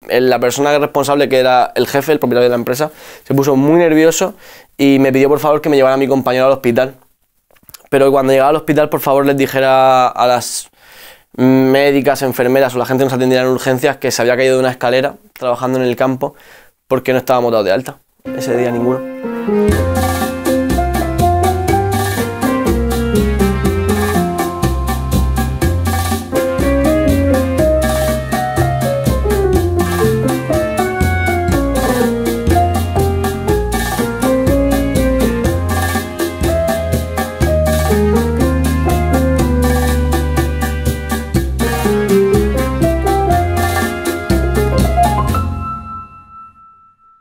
la persona responsable, que era el jefe, el propietario de la empresa, se puso muy nervioso y me pidió por favor que me llevara a mi compañero al hospital. Pero cuando llegaba al hospital, por favor, les dijera a las médicas, enfermeras o la gente que nos atendiera en urgencias que se había caído de una escalera trabajando en el campo porque no estábamos dados de alta ese día ninguno.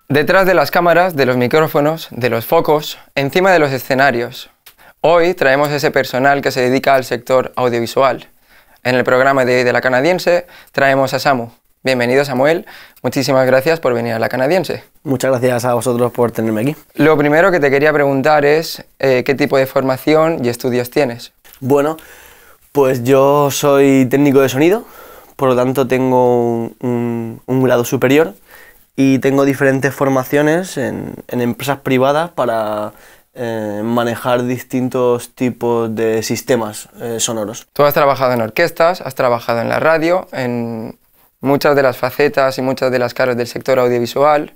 Detrás de las cámaras, de los micrófonos, de los focos, encima de los escenarios. Hoy traemos ese personal que se dedica al sector audiovisual. En el programa de La Canadiense traemos a Samu. Bienvenido, Samuel. Muchísimas gracias por venir a La Canadiense. Muchas gracias a vosotros por tenerme aquí. Lo primero que te quería preguntar es ¿qué tipo de formación y estudios tienes? Bueno, pues yo soy técnico de sonido, por lo tanto tengo un grado superior. Y tengo diferentes formaciones en empresas privadas para manejar distintos tipos de sistemas sonoros. Tú has trabajado en orquestas, has trabajado en la radio, en muchas de las facetas y muchas de las caras del sector audiovisual,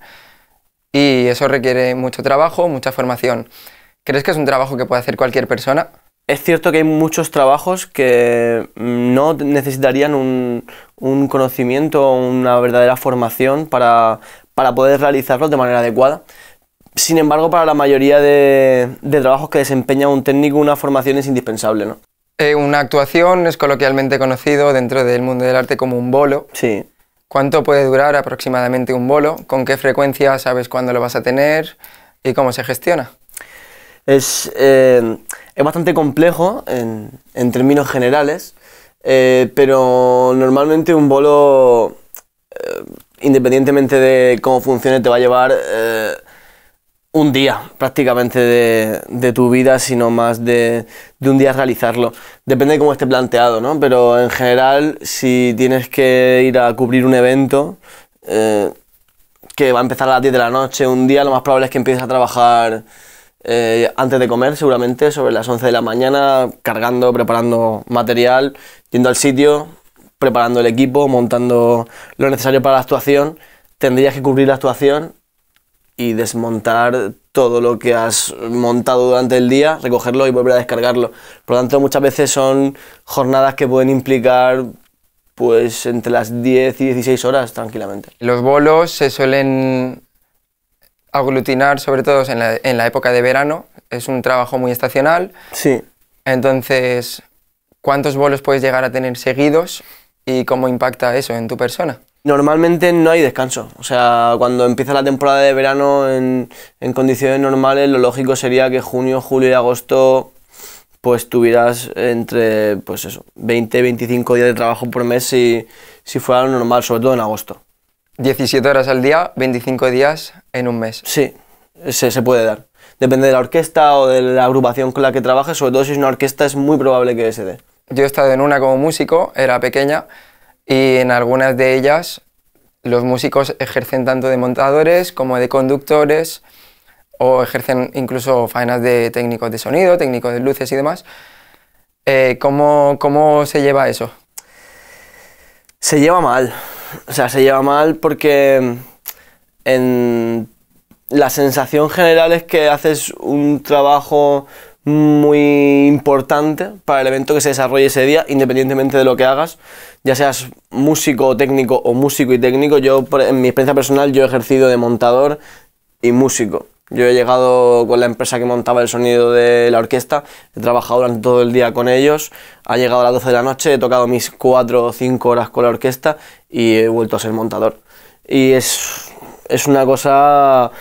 y eso requiere mucho trabajo, mucha formación. ¿Crees que es un trabajo que puede hacer cualquier persona? Es cierto que hay muchos trabajos que no necesitarían un conocimiento o una verdadera formación para poder realizarlos de manera adecuada. Sin embargo, para la mayoría de trabajos que desempeña un técnico, una formación es indispensable, ¿no? Una actuación es coloquialmente conocido dentro del mundo del arte como un bolo. Sí. ¿Cuánto puede durar aproximadamente un bolo? ¿Con qué frecuencia sabes cuándo lo vas a tener? ¿Y cómo se gestiona? Es bastante complejo en términos generales, pero normalmente un bolo, independientemente de cómo funcione, te va a llevar un día prácticamente de tu vida, sino más de un día realizarlo. Depende de cómo esté planteado, ¿no? Pero en general, si tienes que ir a cubrir un evento que va a empezar a las 10 de la noche, un día, lo más probable es que empieces a trabajar antes de comer, seguramente, sobre las 11 de la mañana, cargando, preparando material, yendo al sitio, preparando el equipo, montando lo necesario para la actuación. Tendrías que cubrir la actuación y desmontar todo lo que has montado durante el día, recogerlo y volver a descargarlo. Por lo tanto, muchas veces son jornadas que pueden implicar pues entre las 10 y 16 horas tranquilamente. Los bolos se suelen aglutinar sobre todo en la época de verano, es un trabajo muy estacional. Sí. Entonces, ¿cuántos bolos puedes llegar a tener seguidos y cómo impacta eso en tu persona? Normalmente no hay descanso, o sea, cuando empieza la temporada de verano en condiciones normales, lo lógico sería que junio, julio y agosto pues tuvieras entre pues eso, 20-25 días de trabajo por mes si fuera lo normal, sobre todo en agosto. 17 horas al día, 25 días en un mes. Sí, se puede dar. Depende de la orquesta o de la agrupación con la que trabajes, sobre todo si es una orquesta es muy probable que se dé. Yo he estado en una como músico, era pequeña, y en algunas de ellas los músicos ejercen tanto de montadores como de conductores, o ejercen incluso faenas de técnicos de sonido, técnicos de luces y demás. ¿Cómo se lleva eso? Se lleva mal. O sea, se lleva mal porque la sensación general es que haces un trabajo muy importante para el evento que se desarrolle ese día, independientemente de lo que hagas, ya seas músico o técnico o músico y técnico. Yo, en mi experiencia personal, yo he ejercido de montador y músico. Yo he llegado con la empresa que montaba el sonido de la orquesta, he trabajado durante todo el día con ellos, ha llegado a las 12 de la noche, he tocado mis 4 o 5 horas con la orquesta y he vuelto a ser montador. Y es una cosa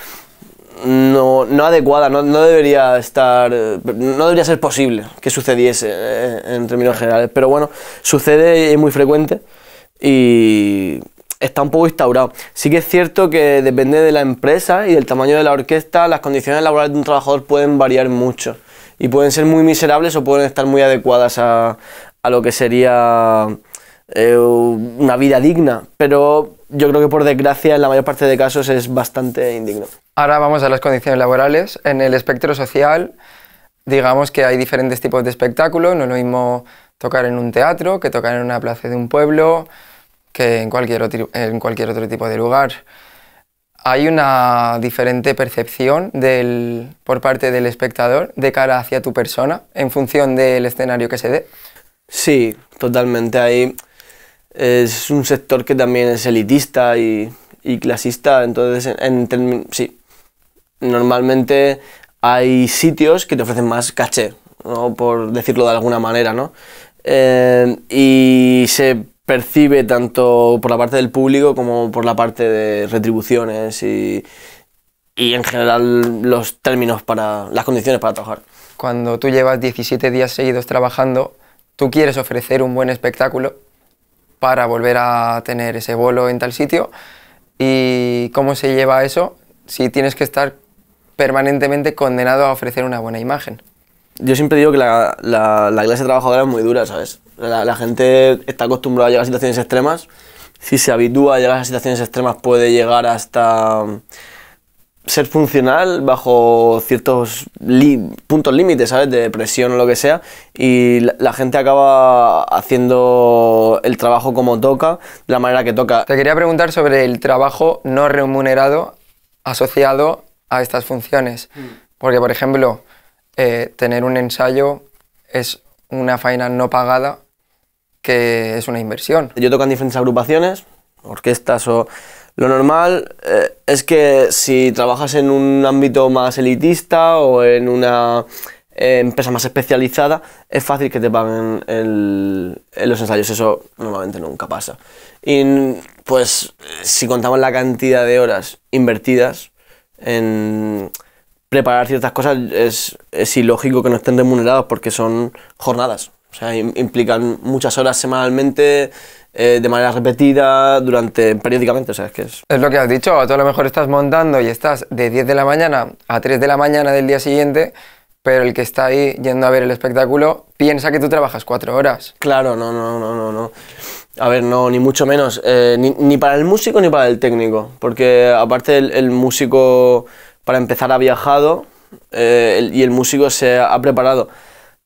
no adecuada, no debería ser posible que sucediese en términos generales, pero bueno, sucede y es muy frecuente y está un poco instaurado. Sí que es cierto que depende de la empresa y del tamaño de la orquesta, las condiciones laborales de un trabajador pueden variar mucho y pueden ser muy miserables o pueden estar muy adecuadas a lo que sería una vida digna, pero yo creo que por desgracia en la mayor parte de casos es bastante indigno. Ahora vamos a las condiciones laborales. En el espectro social, digamos que hay diferentes tipos de espectáculos. No es lo mismo tocar en un teatro que tocar en una plaza de un pueblo, que en cualquier otro tipo de lugar. Hay una diferente percepción por parte del espectador de cara hacia tu persona en función del escenario que se dé. Sí, totalmente. Ahí es un sector que también es elitista y clasista, entonces sí, normalmente hay sitios que te ofrecen más caché, ¿no? Por decirlo de alguna manera, ¿no? Y se percibe tanto por la parte del público como por la parte de retribuciones y en general los términos las condiciones para trabajar. Cuando tú llevas 17 días seguidos trabajando, tú quieres ofrecer un buen espectáculo para volver a tener ese bolo en tal sitio. ¿Y cómo se lleva eso si tienes que estar permanentemente condenado a ofrecer una buena imagen? Yo siempre digo que la clase trabajadora es muy dura, ¿sabes? La gente está acostumbrada a llegar a situaciones extremas. Si se habitúa a llegar a situaciones extremas puede llegar hasta ser funcional bajo ciertos puntos límites, ¿sabes? De presión o lo que sea, y la gente acaba haciendo el trabajo como toca, de la manera que toca. Te quería preguntar sobre el trabajo no remunerado asociado a estas funciones. Porque, por ejemplo, tener un ensayo es una faena no pagada que es una inversión. Yo toco en diferentes agrupaciones, orquestas o... Lo normal es que si trabajas en un ámbito más elitista o en una empresa más especializada, es fácil que te paguen en los ensayos. Eso normalmente nunca pasa. Y pues si contamos la cantidad de horas invertidas en preparar ciertas cosas, es ilógico que no estén remunerados porque son jornadas. O sea, implican muchas horas semanalmente, de manera repetida, periódicamente, o sea, es que es... Es lo que has dicho, tú a lo mejor estás montando y estás de 10 de la mañana a 3 de la mañana del día siguiente, pero el que está ahí yendo a ver el espectáculo piensa que tú trabajas 4 horas. Claro, no. A ver, no, ni mucho menos, ni para el músico ni para el técnico, porque aparte el músico, para empezar, ha viajado, y el músico se ha preparado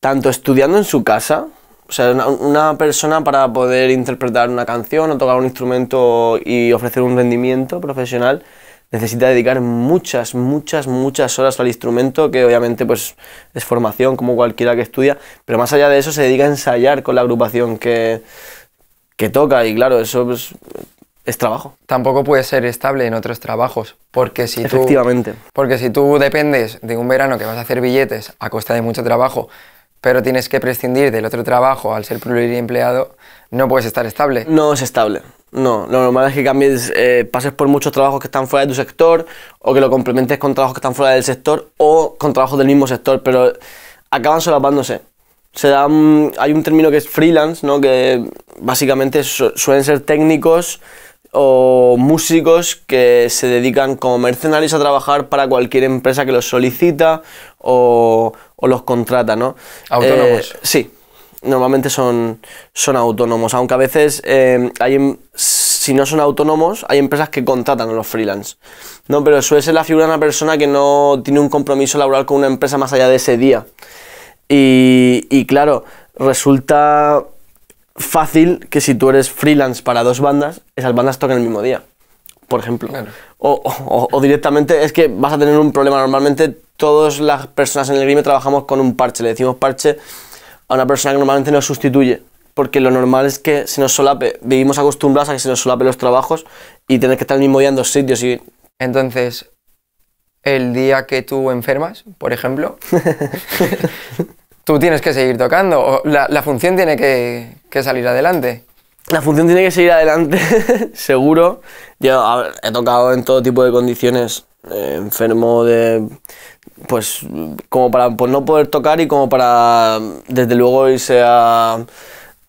tanto estudiando en su casa. O sea, una persona para poder interpretar una canción o tocar un instrumento y ofrecer un rendimiento profesional necesita dedicar muchas horas al instrumento, que obviamente pues es formación como cualquiera que estudia, pero más allá de eso se dedica a ensayar con la agrupación que toca, y claro, eso pues, es trabajo. Tampoco puedes ser estable en otros trabajos, porque si Efectivamente. Porque si tú dependes de un verano que vas a hacer billetes a costa de mucho trabajo, pero tienes que prescindir del otro trabajo al ser pluriempleado, no puedes estar estable. No es estable, no. Lo normal es que cambies, pases por muchos trabajos que están fuera de tu sector, o que lo complementes con trabajos que están fuera del sector, o con trabajos del mismo sector, pero acaban solapándose. Hay un término que es freelance, ¿no? Que básicamente suelen ser técnicos o músicos que se dedican como mercenarios a trabajar para cualquier empresa que los solicita o los contrata, ¿no? ¿Autónomos? Sí, normalmente son autónomos, aunque a veces si no son autónomos, hay empresas que contratan a los freelance, ¿no? Pero suele ser la figura de una persona que no tiene un compromiso laboral con una empresa más allá de ese día. Y claro, resulta fácil que si tú eres freelance para 2 bandas, esas bandas toquen el mismo día, por ejemplo. Claro. O directamente es que vas a tener un problema. Normalmente todas las personas en el gremio trabajamos con un parche, le decimos parche a una persona que normalmente nos sustituye, porque lo normal es que se nos solape, vivimos acostumbrados a que se nos solape los trabajos y tener que estar el mismo día en 2 sitios. Entonces, el día que tú enfermas, por ejemplo, tú tienes que seguir tocando, o la función tiene que salir adelante. La función tiene que seguir adelante, seguro. Yo he tocado en todo tipo de condiciones, enfermo pues como para no poder tocar y como para, desde luego, irse al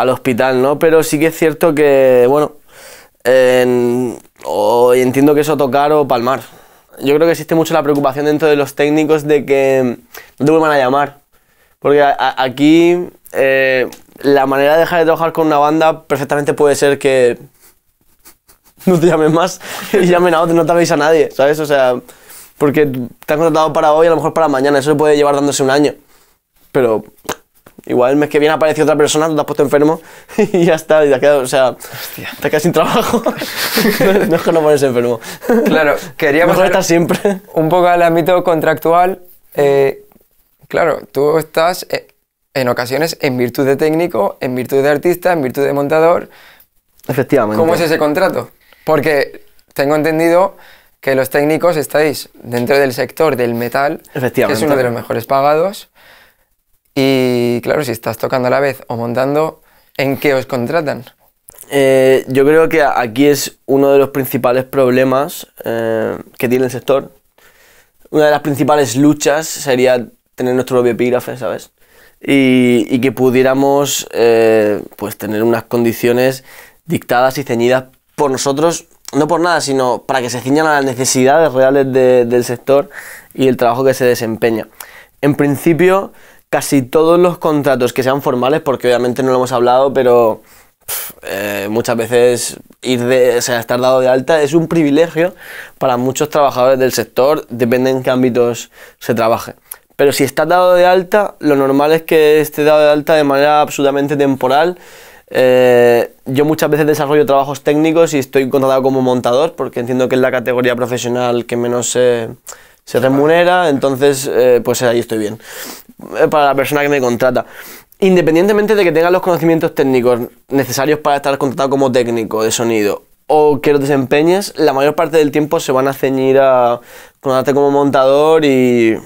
hospital, ¿no? Pero sí que es cierto que, bueno, hoy entiendo que eso tocar o palmar. Yo creo que existe mucho la preocupación dentro de los técnicos de que no te vuelvan a llamar. Porque aquí la manera de dejar de trabajar con una banda perfectamente puede ser que no te llamen más y llamen a otro, no te avisa a nadie, ¿sabes? O sea, porque te han contratado para hoy, a lo mejor para mañana, eso se puede llevar dándose un año. Pero igual el mes que viene aparece otra persona, tú te has puesto enfermo y ya está, y te has quedado, o sea, Hostia. te quedas sin trabajo. No es que no pones enfermo. Claro, quería Mejor pasar estar siempre. un poco al ámbito contractual. Claro, tú estás en ocasiones en virtud de técnico, en virtud de artista, en virtud de montador. Efectivamente. ¿Cómo es ese contrato? Porque tengo entendido que los técnicos estáis dentro del sector del metal, que Efectivamente. es uno de los mejores pagados. Y claro, si estás tocando a la vez o montando, ¿en qué os contratan? Yo creo que aquí es uno de los principales problemas que tiene el sector. Una de las principales luchas sería tener nuestro propio epígrafe, ¿sabes? Y que pudiéramos pues tener unas condiciones dictadas y ceñidas por nosotros, no por nada, sino para que se ciñan a las necesidades reales del sector y el trabajo que se desempeña. En principio, casi todos los contratos que sean formales, porque obviamente no lo hemos hablado, pero muchas veces estar dado de alta es un privilegio para muchos trabajadores del sector, depende en qué ámbitos se trabaje. Pero si estás dado de alta, lo normal es que esté dado de alta de manera absolutamente temporal. Yo muchas veces desarrollo trabajos técnicos y estoy contratado como montador, porque entiendo que es la categoría profesional que menos se remunera, entonces pues ahí estoy bien, para la persona que me contrata. Independientemente de que tengas los conocimientos técnicos necesarios para estar contratado como técnico de sonido o que los desempeñes, la mayor parte del tiempo se van a ceñir a contratarte como montador y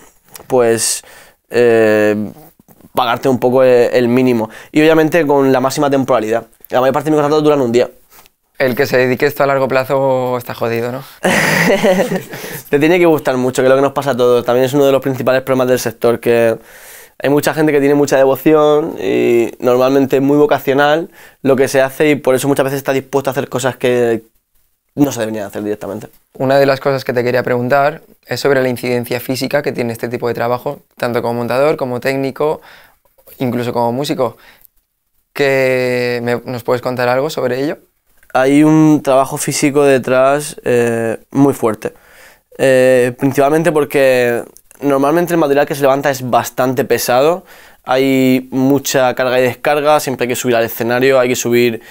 pues pagarte un poco el mínimo. Y obviamente con la máxima temporalidad. La mayor parte de mis contratos duran un día. El que se dedique esto a largo plazo está jodido, ¿no? Te tiene que gustar mucho, que es lo que nos pasa a todos. También es uno de los principales problemas del sector, que hay mucha gente que tiene mucha devoción y normalmente es muy vocacional lo que se hace y por eso muchas veces está dispuesto a hacer cosas que no se deberían hacer directamente. Una de las cosas que te quería preguntar es sobre la incidencia física que tiene este tipo de trabajo, tanto como montador, como técnico, incluso como músico. ¿Nos puedes contar algo sobre ello? Hay un trabajo físico detrás muy fuerte, principalmente porque normalmente el material que se levanta es bastante pesado, hay mucha carga y descarga, siempre hay que subir al escenario, hay que subir,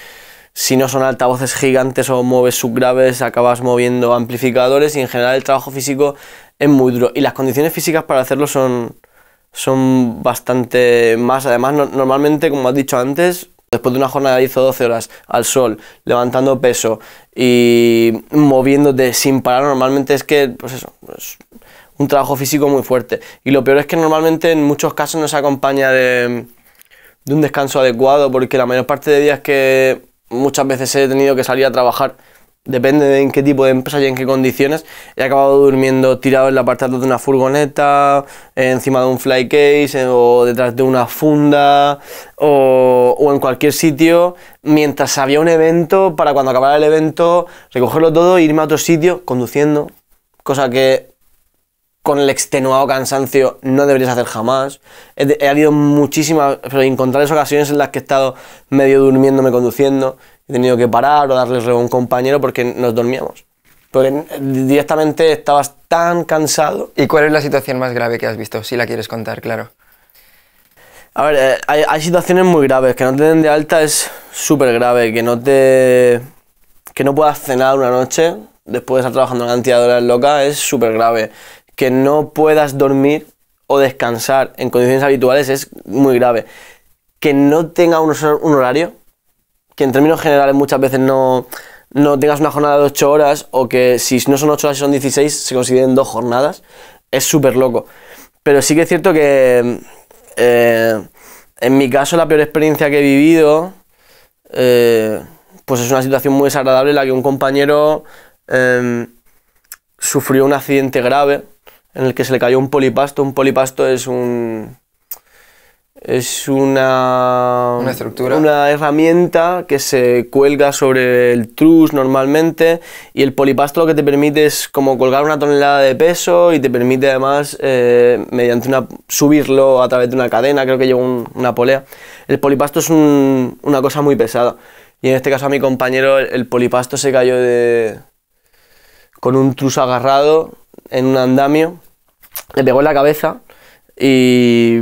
si no son altavoces gigantes o mueves subgraves, acabas moviendo amplificadores y en general el trabajo físico es muy duro y las condiciones físicas para hacerlo son bastante más. Además, normalmente, como has dicho antes, después de una jornada de 10 o 12 horas al sol, levantando peso y moviéndote sin parar, normalmente es que, pues eso, es un trabajo físico muy fuerte. Y lo peor es que normalmente en muchos casos no se acompaña de un descanso adecuado, porque la mayor parte de días que muchas veces he tenido que salir a trabajar, depende de en qué tipo de empresa y en qué condiciones, he acabado durmiendo tirado en la parte de atrás de una furgoneta, encima de un flycase o detrás de una funda o en cualquier sitio, mientras había un evento, para cuando acabara el evento recogerlo todo e irme a otro sitio conduciendo, cosa que con el extenuado cansancio no deberías hacer jamás. He habido muchísimas, pero incontables ocasiones en las que he estado medio durmiéndome conduciendo. He tenido que parar o darle reo a un compañero porque nos dormíamos. Porque directamente estabas tan cansado. ¿Y cuál es la situación más grave que has visto? Si la quieres contar, claro. A ver, hay situaciones muy graves. Que no te den de alta es súper grave. Que no puedas cenar una noche después de estar trabajando una cantidad de horas loca es súper grave. Que no puedas dormir o descansar en condiciones habituales es muy grave. Que no tenga un horario, que en términos generales muchas veces no tengas una jornada de 8 horas o que si no son 8 horas y son 16 se consideren 2 jornadas, es súper loco. Pero sí que es cierto que en mi caso la peor experiencia que he vivido pues es una situación muy desagradable en la que un compañero sufrió un accidente grave en el que se le cayó un polipasto. Un polipasto es una estructura, una herramienta que se cuelga sobre el trus normalmente, y el polipasto lo que te permite es como colgar una tonelada de peso y te permite además mediante subirlo a través de una cadena, creo que lleva una polea. El polipasto es una cosa muy pesada y en este caso a mi compañero el polipasto se cayó con un truso agarrado en un andamio, le pegó en la cabeza y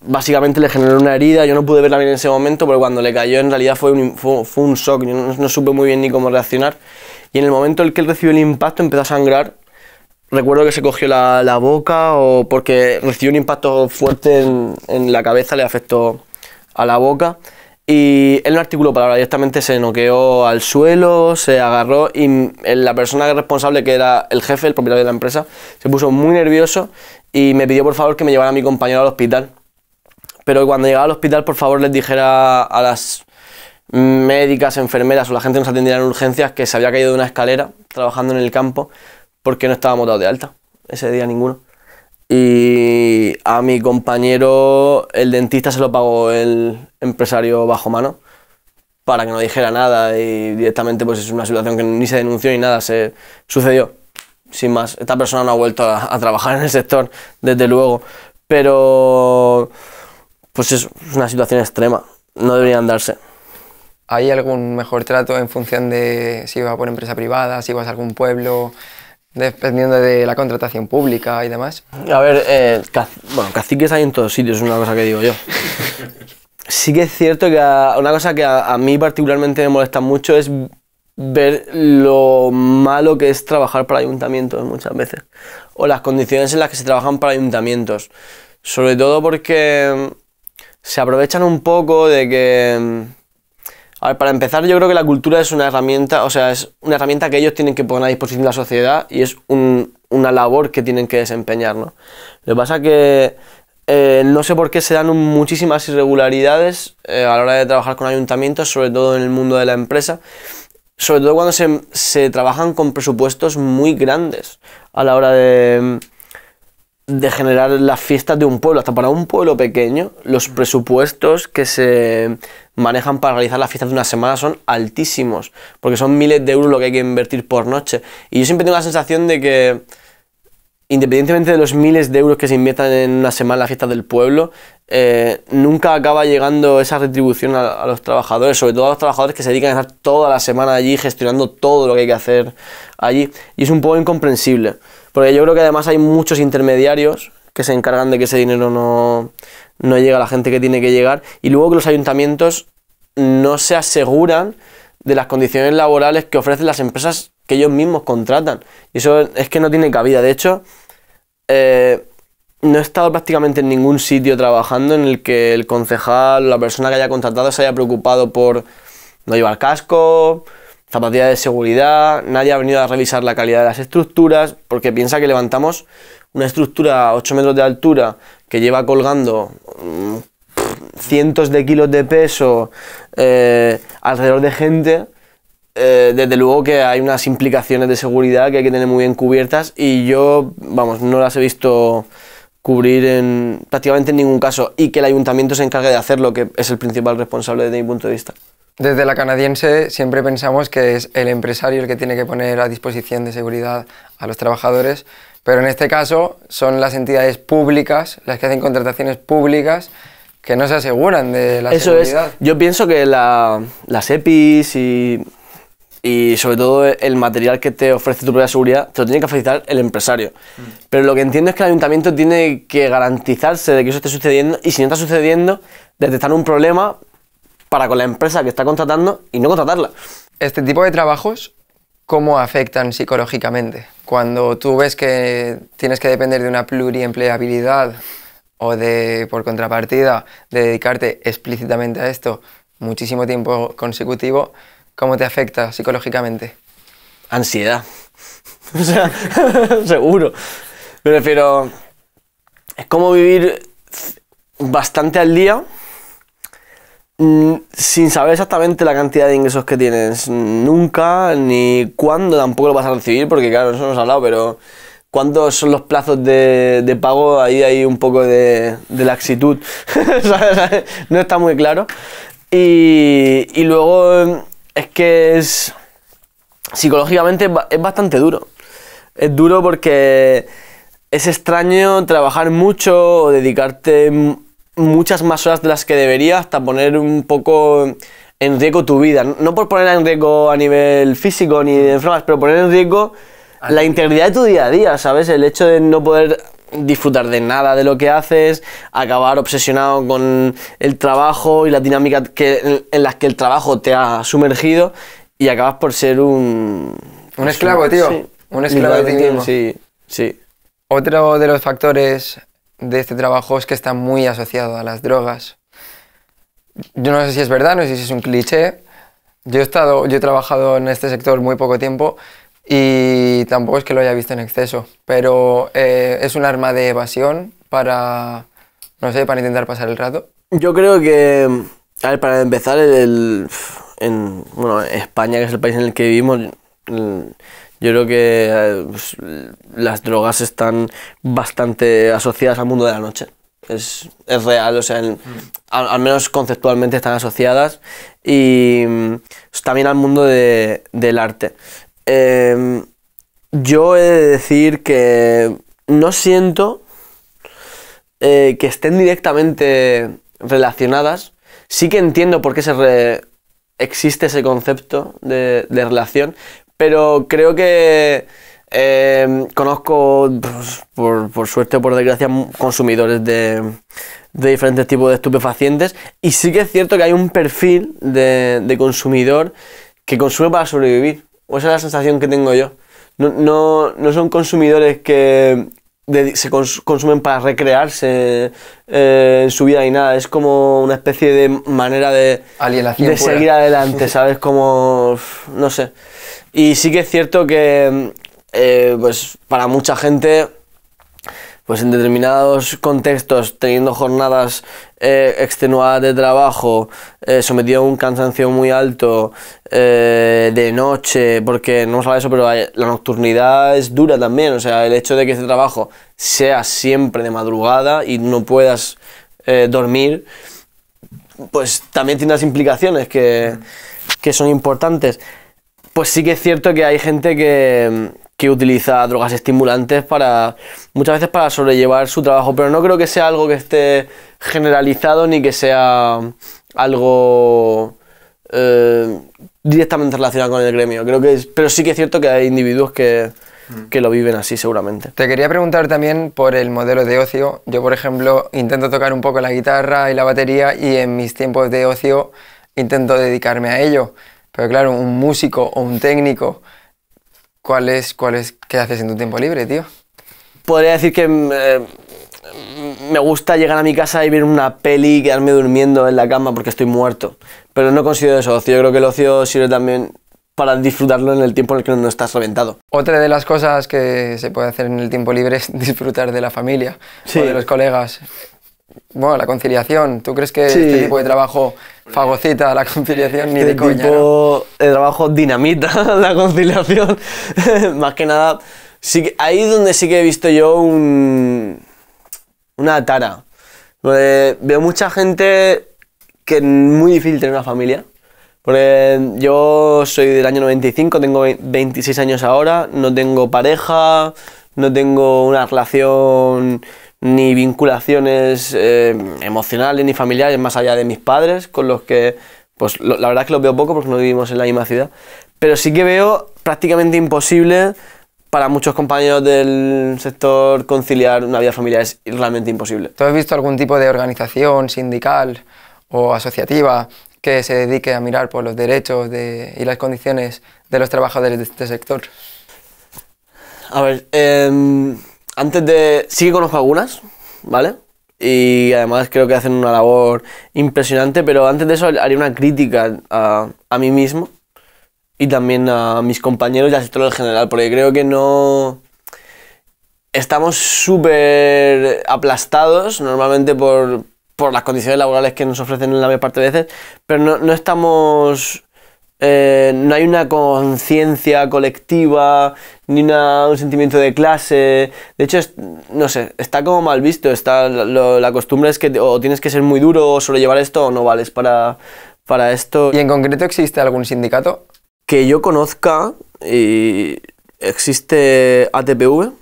básicamente le generó una herida. Yo no pude verla bien en ese momento, pero cuando le cayó en realidad fue un shock. Yo no supe muy bien ni cómo reaccionar, y en el momento en que él recibió el impacto empezó a sangrar. Recuerdo que se cogió la boca, o porque recibió un impacto fuerte en la cabeza, le afectó a la boca, y él no articuló palabra, directamente se noqueó al suelo, se agarró, y la persona responsable, que era el jefe, el propietario de la empresa, se puso muy nervioso y me pidió por favor que me llevara a mi compañero al hospital. Pero cuando llegaba al hospital, por favor les dijera a las médicas, enfermeras o la gente que nos atendiera en urgencias que se había caído de una escalera trabajando en el campo, porque no estábamos dados de alta ese día ninguno. Y a mi compañero, el dentista, se lo pagó el empresario bajo mano para que no dijera nada, y directamente pues es una situación que ni se denunció ni nada, se sucedió sin más. Esta persona no ha vuelto a trabajar en el sector, desde luego, pero pues es una situación extrema, no deberían darse. ¿Hay algún mejor trato en función de si vas por empresa privada, si vas a algún pueblo, dependiendo de la contratación pública y demás? A ver, bueno, caciques hay en todos sitios, es una cosa que digo yo. Sí que es cierto que una cosa que a mí particularmente me molesta mucho es ver lo malo que es trabajar para ayuntamientos muchas veces, o las condiciones en las que se trabajan para ayuntamientos, sobre todo porque se aprovechan un poco de que... A ver, para empezar, yo creo que la cultura es una herramienta, o sea, es una herramienta que ellos tienen que poner a disposición de la sociedad, y es una labor que tienen que desempeñar, ¿no? Lo que pasa es que no sé por qué se dan muchísimas irregularidades a la hora de trabajar con ayuntamientos, sobre todo en el mundo de la empresa, sobre todo cuando se trabajan con presupuestos muy grandes a la hora de generar las fiestas de un pueblo. Hasta para un pueblo pequeño, los presupuestos que se manejan para realizar las fiestas de una semana son altísimos, porque son miles de euros lo que hay que invertir por noche. Y yo siempre tengo la sensación de que, independientemente de los miles de euros que se inviertan en una semana en las fiestas del pueblo, nunca acaba llegando esa retribución a los trabajadores, sobre todo a los trabajadores que se dedican a estar toda la semana allí gestionando todo lo que hay que hacer allí. Y es un poco incomprensible, porque yo creo que además hay muchos intermediarios que se encargan de que ese dinero no llegue a la gente que tiene que llegar, y luego que los ayuntamientos no se aseguran de las condiciones laborales que ofrecen las empresas que ellos mismos contratan. Y eso es que no tiene cabida. De hecho, no he estado prácticamente en ningún sitio trabajando en el que el concejal o la persona que haya contratado se haya preocupado por no llevar casco, zapatillas de seguridad, nadie ha venido a revisar la calidad de las estructuras, porque piensa que levantamos una estructura a 8 metros de altura que lleva colgando cientos de kilos de peso alrededor de gente. Desde luego que hay unas implicaciones de seguridad que hay que tener muy bien cubiertas, y yo, vamos, no las he visto cubrir prácticamente en ningún caso, y que el ayuntamiento se encargue de hacerlo, que es el principal responsable desde mi punto de vista. Desde La Canadiense siempre pensamos que es el empresario el que tiene que poner a disposición de seguridad a los trabajadores, pero en este caso son las entidades públicas las que hacen contrataciones públicas que no se aseguran de la seguridad. Eso es. Yo pienso que las EPIs y sobre todo el material que te ofrece tu propia seguridad te lo tiene que facilitar el empresario. Pero lo que entiendo es que el ayuntamiento tiene que garantizarse de que eso esté sucediendo, y si no está sucediendo, detectar un problema para con la empresa que está contratando y no contratarla. Este tipo de trabajos, ¿cómo afectan psicológicamente? Cuando tú ves que tienes que depender de una pluriempleabilidad o por contrapartida, de dedicarte explícitamente a esto muchísimo tiempo consecutivo, ¿cómo te afecta psicológicamente? Ansiedad. O sea, seguro. Me refiero, es como vivir bastante al día sin saber exactamente la cantidad de ingresos que tienes nunca, ni cuándo tampoco lo vas a recibir, porque claro, eso no hemos hablado, pero cuántos son los plazos de pago, ahí hay un poco de laxitud. No está muy claro. Y luego es que psicológicamente es bastante duro. Es duro porque es extraño trabajar mucho o dedicarte muchas más horas de las que debería, hasta poner un poco en riesgo tu vida. No por poner en riesgo a nivel físico ni de enfermas, pero poner en riesgo la integridad de tu día a día, ¿sabes? El hecho de no poder disfrutar de nada de lo que haces, acabar obsesionado con el trabajo y la dinámica en las que el trabajo te ha sumergido y acabas por ser un esclavo, tío. Sí, un esclavo de ti mismo. Sí, sí. Otro de los factores de este trabajo es que está muy asociado a las drogas. Yo no sé si es verdad, no sé si es un cliché. Yo he trabajado en este sector muy poco tiempo y tampoco es que lo haya visto en exceso, pero es un arma de evasión para, no sé, para intentar pasar el rato. Yo creo que, a ver, para empezar, bueno, España, que es el país en el que vivimos, yo creo que pues, las drogas están bastante asociadas al mundo de la noche. Es real, o sea, al menos conceptualmente están asociadas y también al mundo del arte. Yo he de decir que no siento que estén directamente relacionadas. Sí que entiendo por qué existe ese concepto de relación, pero creo que conozco, pues, por suerte o por desgracia, consumidores de diferentes tipos de estupefacientes y sí que es cierto que hay un perfil de consumidor que consume para sobrevivir, o esa es la sensación que tengo yo. No son consumidores que consumen para recrearse en su vida y nada, es como una especie de manera de seguir adelante, ¿sabes? Como, no sé. Y sí que es cierto que pues para mucha gente, pues en determinados contextos, teniendo jornadas extenuadas de trabajo, sometido a un cansancio muy alto, de noche, porque no sabes eso, pero la nocturnidad es dura también, o sea, el hecho de que este trabajo sea siempre de madrugada y no puedas dormir, pues también tiene unas implicaciones que son importantes. Pues sí que es cierto que hay gente que utiliza drogas estimulantes muchas veces para sobrellevar su trabajo, pero no creo que sea algo que esté generalizado ni que sea algo directamente relacionado con el gremio. Pero sí que es cierto que hay individuos que lo viven así seguramente. Te quería preguntar también por el modelo de ocio. Yo, por ejemplo, intento tocar un poco la guitarra y la batería y en mis tiempos de ocio intento dedicarme a ello. Pero claro, un músico o un técnico, ¿qué haces en tu tiempo libre, tío? Podría decir que me gusta llegar a mi casa y ver una peli y quedarme durmiendo en la cama porque estoy muerto. Pero no considero eso ocio. Yo creo que el ocio sirve también para disfrutarlo en el tiempo en el que no estás reventado. Otra de las cosas que se puede hacer en el tiempo libre es disfrutar de la familia, sí, o de los colegas. Bueno, la conciliación. ¿Tú crees que este tipo de trabajo fagocita la conciliación ni de coña? Este tipo de trabajo dinamita la conciliación. Más que nada, ahí es donde sí que he visto yo una tara. Veo mucha gente que es muy difícil tener una familia. Porque yo soy del año 95, tengo 26 años ahora, no tengo pareja, no tengo una relación ni vinculaciones emocionales ni familiares más allá de mis padres, con los que, pues la verdad es que los veo poco porque no vivimos en la misma ciudad, pero sí que veo prácticamente imposible para muchos compañeros del sector conciliar una vida familiar, es realmente imposible. ¿Tú has visto algún tipo de organización sindical o asociativa que se dedique a mirar por los derechos y las condiciones de los trabajadores de este sector? A ver, sí que conozco algunas, ¿vale? Y además creo que hacen una labor impresionante, pero antes de eso haría una crítica a mí mismo y también a mis compañeros y al sector en general, porque creo que no... Estamos súper aplastados normalmente por las condiciones laborales que nos ofrecen en la mayor parte de veces, pero no estamos... no hay una conciencia colectiva, ni un sentimiento de clase. De hecho, no sé, está como mal visto. La costumbre es que o tienes que ser muy duro o sobrellevar esto o no vales para esto. ¿Y en concreto existe algún sindicato? Que yo conozca, existe ATPV,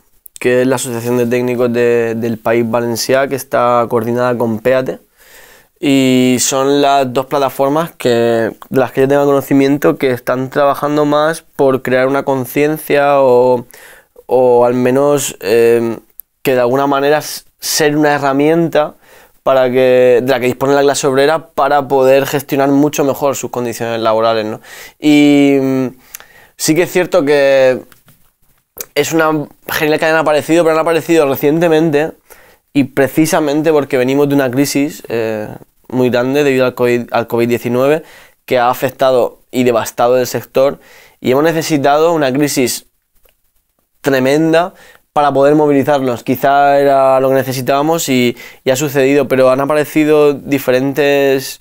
que es la Asociación de Técnicos del País Valencià, que está coordinada con PEATE. y son las dos plataformas de las que yo tengo conocimiento que están trabajando más por crear una conciencia o al menos que de alguna manera ser una herramienta de la que dispone la clase obrera para poder gestionar mucho mejor sus condiciones laborales, ¿no? Y sí que es cierto que es una genial que hayan aparecido, pero han aparecido recientemente y precisamente porque venimos de una crisis muy grande debido al COVID-19 que ha afectado y devastado el sector, y hemos necesitado una crisis tremenda para poder movilizarnos. Quizá era lo que necesitábamos y ha sucedido, pero han aparecido diferentes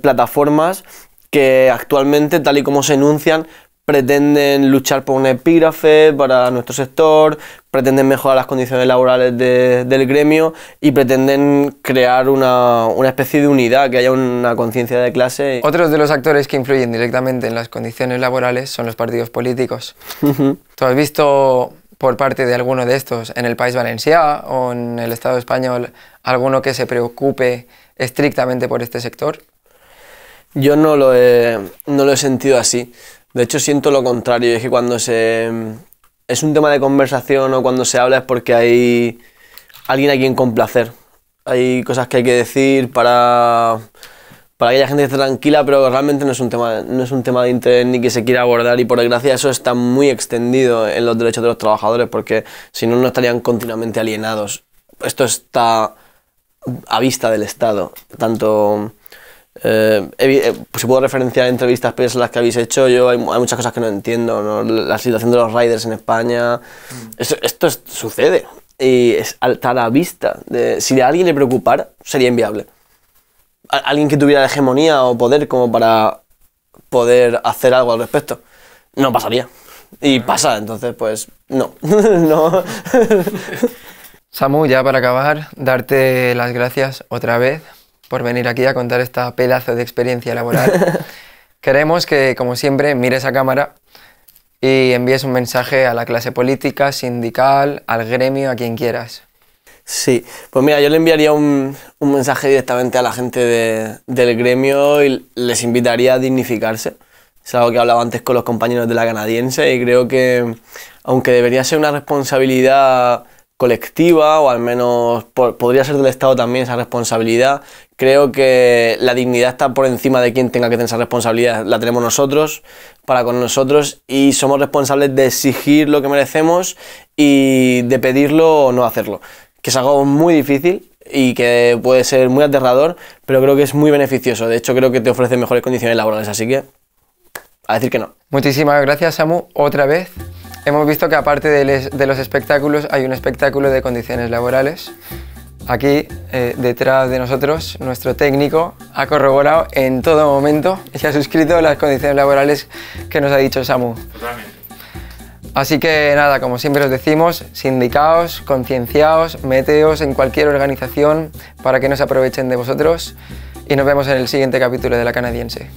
plataformas que actualmente, tal y como se enuncian, pretenden luchar por un epígrafe para nuestro sector, pretenden mejorar las condiciones laborales del gremio y pretenden crear una especie de unidad, que haya una conciencia de clase. Otros de los actores que influyen directamente en las condiciones laborales son los partidos políticos. ¿Tú has visto por parte de alguno de estos en el País Valencià o en el Estado español alguno que se preocupe estrictamente por este sector? Yo no lo he sentido así. De hecho, siento lo contrario. Es que cuando es un tema de conversación o cuando se habla es porque hay alguien a quien complacer. Hay cosas que hay que decir para que haya gente que esté tranquila, pero realmente no es un tema de interés ni que se quiera abordar, y por desgracia eso está muy extendido en los derechos de los trabajadores, porque si no, no estarían continuamente alienados. Esto está a vista del Estado, tanto... pues si puedo referenciar entrevistas previas a las que habéis hecho, hay muchas cosas que no entiendo, ¿no? La situación de los riders en España, esto sucede y es a la vista. Si a alguien le preocupara, sería inviable. Alguien que tuviera hegemonía o poder como para poder hacer algo al respecto, no pasaría. Y pasa, entonces pues no. No. Samu, ya para acabar, darte las gracias otra vez por venir aquí a contar esta pedazo de experiencia laboral. Queremos que, como siempre, mires a cámara y envíes un mensaje a la clase política, sindical, al gremio, a quien quieras. Sí, pues mira, yo le enviaría un mensaje directamente a la gente del gremio y les invitaría a dignificarse. Es algo que hablaba antes con los compañeros de la Canadiense, y creo que, aunque debería ser una responsabilidad colectiva, o al menos podría ser del Estado también esa responsabilidad, creo que la dignidad está por encima de quien tenga que tener esa responsabilidad. La tenemos nosotros, para con nosotros, y somos responsables de exigir lo que merecemos y de pedirlo o no hacerlo, que es algo muy difícil y que puede ser muy aterrador, pero creo que es muy beneficioso. De hecho, creo que te ofrece mejores condiciones laborales, así que a decir que no. Muchísimas gracias, Samu, otra vez. Hemos visto que aparte de los espectáculos hay un espectáculo de condiciones laborales. Aquí, detrás de nosotros, nuestro técnico ha corroborado en todo momento y ha suscrito las condiciones laborales que nos ha dicho Samu. Totalmente. Así que nada, como siempre os decimos, sindicaos, concienciaos, meteos en cualquier organización para que no se aprovechen de vosotros, y nos vemos en el siguiente capítulo de La Canadiense.